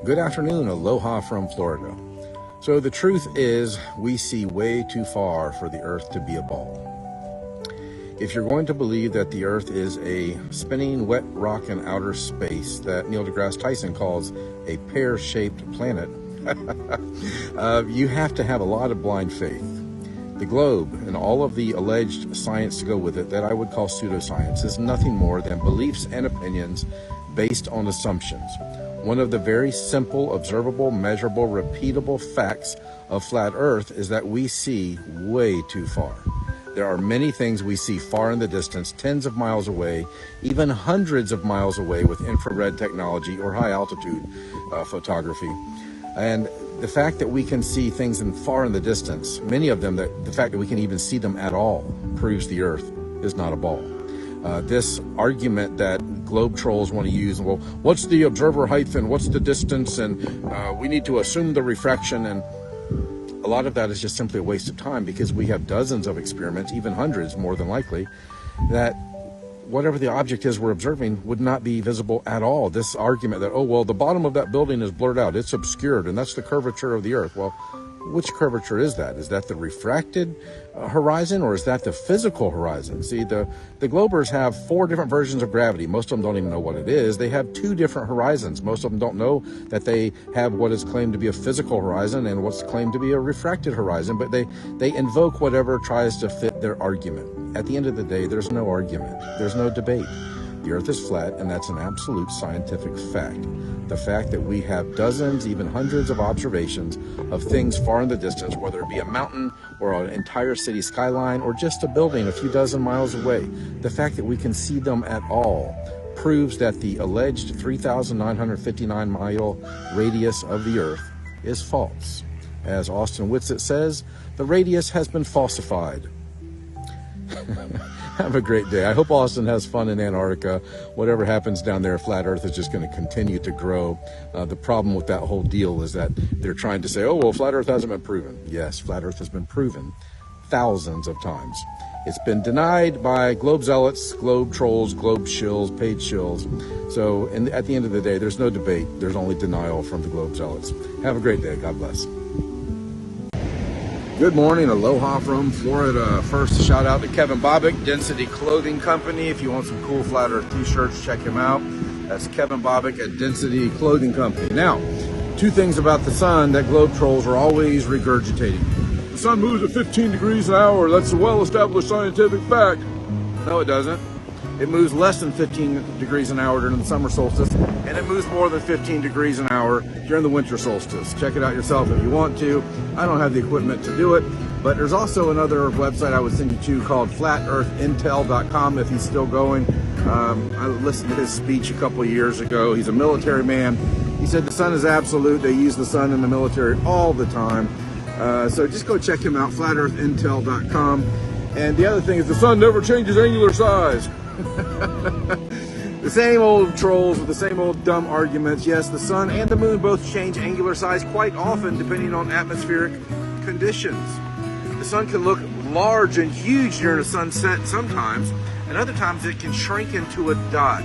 Good afternoon, aloha from Florida. So the truth is, we see way too far for the Earth to be a ball. If you're going to believe that the Earth is a spinning wet rock in outer space that Neil deGrasse Tyson calls a pear-shaped planet, you have to have a lot of blind faith. The globe and all of the alleged science to go with it that I would call pseudoscience is nothing more than beliefs and opinions based on assumptions. One of the very simple, observable, measurable, repeatable facts of flat Earth is that we see way too far. There are many things we see far in the distance, tens of miles away, even hundreds of miles away with infrared technology or high altitude photography. And the fact that we can see things far in the distance, many of them, the fact that we can even see them at all, proves the Earth is not a ball. This argument that globe trolls want to use, well, what's the observer height and what's the distance, and we need to assume the refraction, and a lot of that is just simply a waste of time because we have dozens of experiments, even hundreds more than likely, that whatever the object is we're observing would not be visible at all. This argument that, oh, well, the bottom of that building is blurred out, it's obscured, and that's the curvature of the Earth. Well, which curvature is that? Is that the refracted horizon, or is that the physical horizon? See, the globers have 4 different versions of gravity. Most of them don't even know what it is. They have 2 different horizons. Most of them don't know that they have what is claimed to be a physical horizon and what's claimed to be a refracted horizon, but they invoke whatever tries to fit their argument. At the end of the day, there's no argument. There's no debate. The Earth is flat, and that's an absolute scientific fact. The fact that we have dozens, even hundreds of observations of things far in the distance, whether it be a mountain or an entire city skyline or just a building a few dozen miles away, the fact that we can see them at all proves that the alleged 3,959-mile radius of the Earth is false. As Austin Whitsitt says, the radius has been falsified. Have a great day. I hope Austin has fun in Antarctica. Whatever happens down there, flat Earth is just going to continue to grow. The problem with that whole deal is that they're trying to say, oh, well, flat Earth hasn't been proven. Yes, flat Earth has been proven thousands of times. It's been denied by globe zealots, globe trolls, globe shills, paid shills. So at the end of the day, there's no debate. There's only denial from the globe zealots. Have a great day. God bless. Good morning, aloha from Florida. First, shout out to Kevin Bobick, Density Clothing Company. If you want some cool Flat Earth t-shirts, check him out. That's Kevin Bobick at Density Clothing Company. Now, 2 things about the sun that globe trolls are always regurgitating. The sun moves at 15 degrees an hour. That's a well-established scientific fact. No, it doesn't. It moves less than 15 degrees an hour during the summer solstice, and it moves more than 15 degrees an hour during the winter solstice. Check it out yourself if you want to. I don't have the equipment to do it, but there's also another website I would send you to called flatearthintel.com if he's still going. I listened to his speech a couple of years ago. He's a military man. He said the sun is absolute. They use the sun in the military all the time. So just go check him out, flatearthintel.com. And the other thing is the sun never changes angular size. The same old trolls with the same old dumb arguments. Yes, the sun and the moon both change angular size quite often depending on atmospheric conditions. The sun can look large and huge during a sunset sometimes, and other times it can shrink into a dot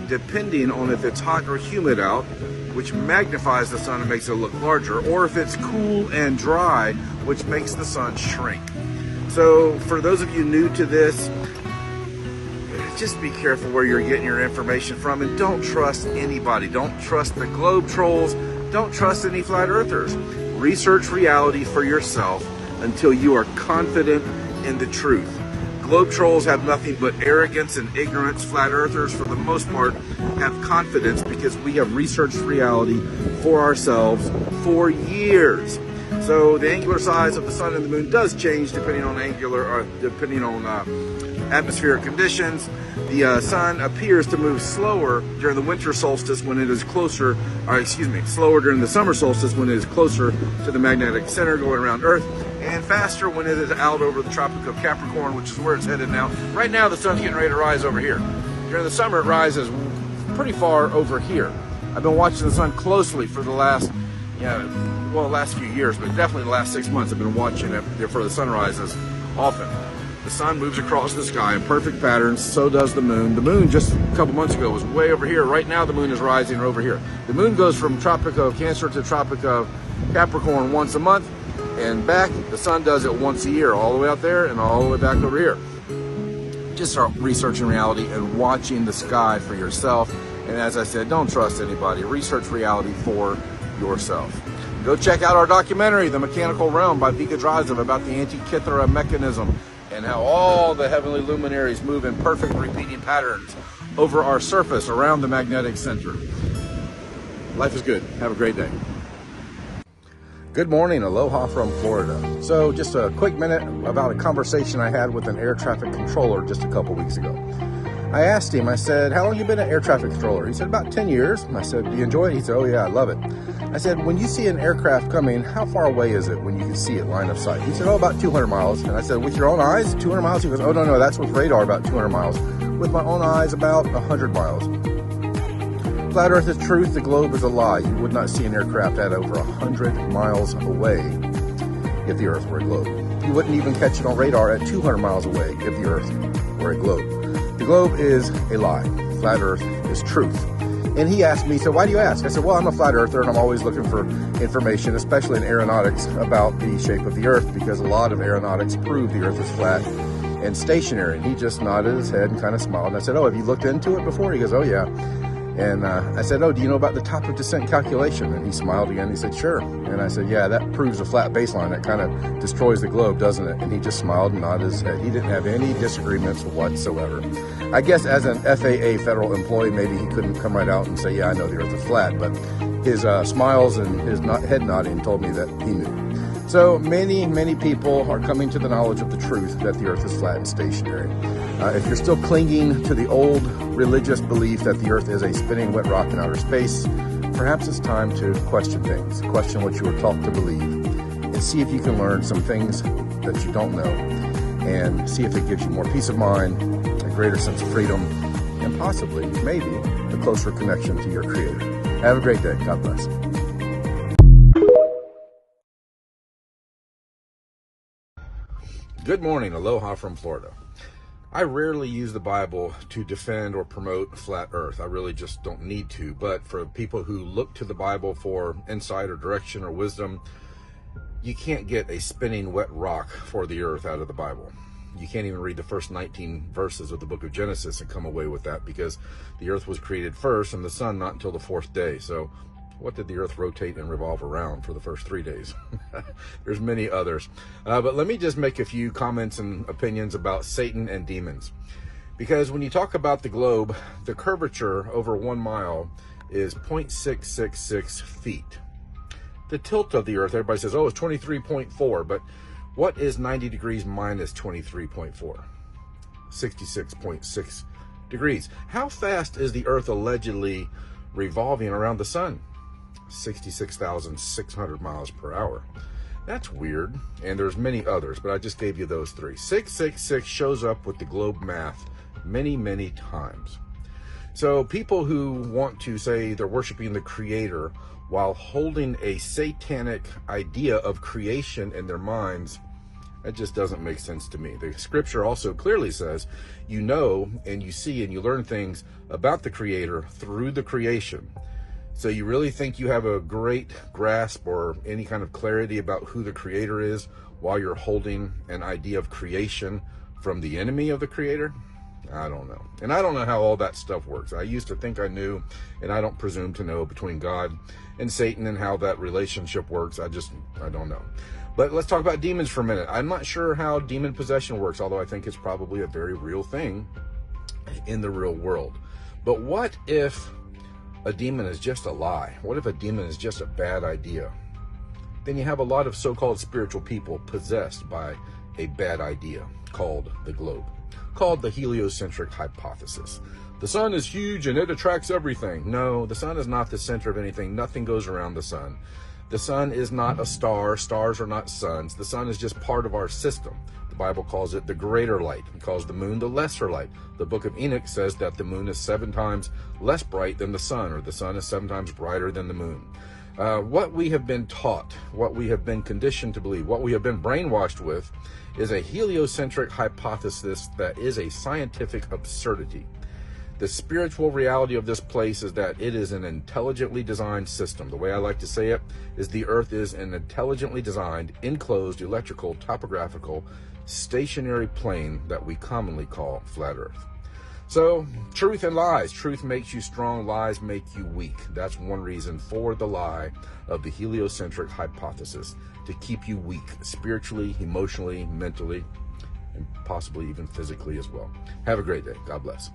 depending on if it's hot or humid out, which magnifies the sun and makes it look larger, or if it's cool and dry, which makes the sun shrink. So for those of you new to this, just be careful where you're getting your information from, and don't trust anybody. Don't trust the globe trolls. Don't trust any flat earthers. Research reality for yourself until you are confident in the truth. Globe trolls have nothing but arrogance and ignorance. Flat earthers, for the most part, have confidence because we have researched reality for ourselves for years. So the angular size of the sun and the moon does change depending on atmospheric conditions. The sun appears to move slower during the winter solstice when it is closer, slower during the summer solstice when it is closer to the magnetic center going around Earth, and faster when it is out over the Tropic of Capricorn, which is where it's headed now. Right now, the sun's getting ready to rise over here. During the summer, it rises pretty far over here. I've been watching the sun closely for the last few years, but definitely the last 6 months I've been watching it for the sunrises often. The sun moves across the sky in perfect patterns, so does the moon. The moon just a couple months ago was way over here. Right now the moon is rising over here. The moon goes from Tropic of Cancer to Tropic of Capricorn once a month and back. The sun does it once a year, all the way out there and all the way back over here. Just start researching reality and watching the sky for yourself. And as I said, don't trust anybody. Research reality for yourself. Go check out our documentary, The Mechanical Realm by Vika Drazev, about the Antikythera mechanism and how all the heavenly luminaries move in perfect repeating patterns over our surface around the magnetic center. Life is good. Have a great day. Good morning, aloha from Florida. So just a quick minute about a conversation I had with an air traffic controller just a couple weeks ago. I asked him, I said, how long have you been an air traffic controller? He said, about 10 years. I said, do you enjoy it? He said, oh yeah, I love it. I said, when you see an aircraft coming, how far away is it when you can see it line of sight? He said, oh, about 200 miles. And I said, with your own eyes, 200 miles? He goes, oh, no, that's with radar, about 200 miles. With my own eyes, about 100 miles. Flat Earth is truth, the globe is a lie. You would not see an aircraft at over 100 miles away if the Earth were a globe. You wouldn't even catch it on radar at 200 miles away if the Earth were a globe. The globe is a lie. Flat Earth is truth. And he asked me, so why do you ask? I said, well, I'm a flat earther and I'm always looking for information, especially in aeronautics, about the shape of the Earth, because a lot of aeronautics prove the Earth is flat and stationary. And he just nodded his head and kind of smiled. And I said, oh, have you looked into it before? He goes, oh, yeah. And I said, oh, do you know about the top of descent calculation? And he smiled again. He said, sure. And I said, yeah, that proves a flat baseline. That kind of destroys the globe, doesn't it? And he just smiled and nodded his head. He didn't have any disagreements whatsoever. I guess as an FAA federal employee, maybe he couldn't come right out and say, yeah, I know the Earth is flat. But his smiles and his head nodding told me that he knew. So many people are coming to the knowledge of the truth that the Earth is flat and stationary. If you're still clinging to the old religious belief that the Earth is a spinning wet rock in outer space, perhaps it's time to question things, question what you were taught to believe, and see if you can learn some things that you don't know, and see if it gives you more peace of mind, a greater sense of freedom, and possibly, maybe, a closer connection to your Creator. Have a great day. God bless. Good morning, aloha from Florida. I rarely use the Bible to defend or promote flat earth. I really just don't need to. But for people who look to the Bible for insight or direction or wisdom, you can't get a spinning wet rock for the earth out of the Bible. You can't even read the first 19 verses of the book of Genesis and come away with that, because the earth was created first and the sun not until the fourth day. So what did the earth rotate and revolve around for the first 3 days? There's many others. But let me just make a few comments and opinions about Satan and demons. Because when you talk about the globe, the curvature over 1 mile is 0.666 feet. The tilt of the earth, everybody says, oh, it's 23.4. But what is 90 degrees minus 23.4? 66.6 degrees. How fast is the earth allegedly revolving around the sun? 66,600 miles per hour. That's weird, and there's many others, but I just gave you those three. 666 shows up with the globe math many times. So people who want to say they're worshiping the Creator while holding a satanic idea of creation in their minds, that just doesn't make sense to me. The scripture also clearly says you know and you see and you learn things about the Creator through the creation. So you really think you have a great grasp or any kind of clarity about who the Creator is while you're holding an idea of creation from the enemy of the Creator? I don't know. And I don't know how all that stuff works. I used to think I knew, and I don't presume to know between God and Satan and how that relationship works. I don't know. But let's talk about demons for a minute. I'm not sure how demon possession works, although I think it's probably a very real thing in the real world. But what if a demon is just a lie? What if a demon is just a bad idea? Then you have a lot of so-called spiritual people possessed by a bad idea called the globe, called the heliocentric hypothesis. The sun is huge and it attracts everything. No, the sun is not the center of anything. Nothing goes around the sun. The sun is not a star. Stars are not suns. The sun is just part of our system. The Bible calls it the greater light. It calls the moon the lesser light. The book of Enoch says that the moon is 7 times less bright than the sun, or the sun is 7 times brighter than the moon. What we have been taught, what we have been conditioned to believe, what we have been brainwashed with is a heliocentric hypothesis that is a scientific absurdity. The spiritual reality of this place is that it is an intelligently designed system. The way I like to say it is the earth is an intelligently designed, enclosed, electrical, topographical, stationary plane that we commonly call flat earth. So, truth and lies. Truth makes you strong, lies make you weak. That's one reason for the lie of the heliocentric hypothesis, to keep you weak, spiritually, emotionally, mentally, and possibly even physically as well. Have a great day. God bless.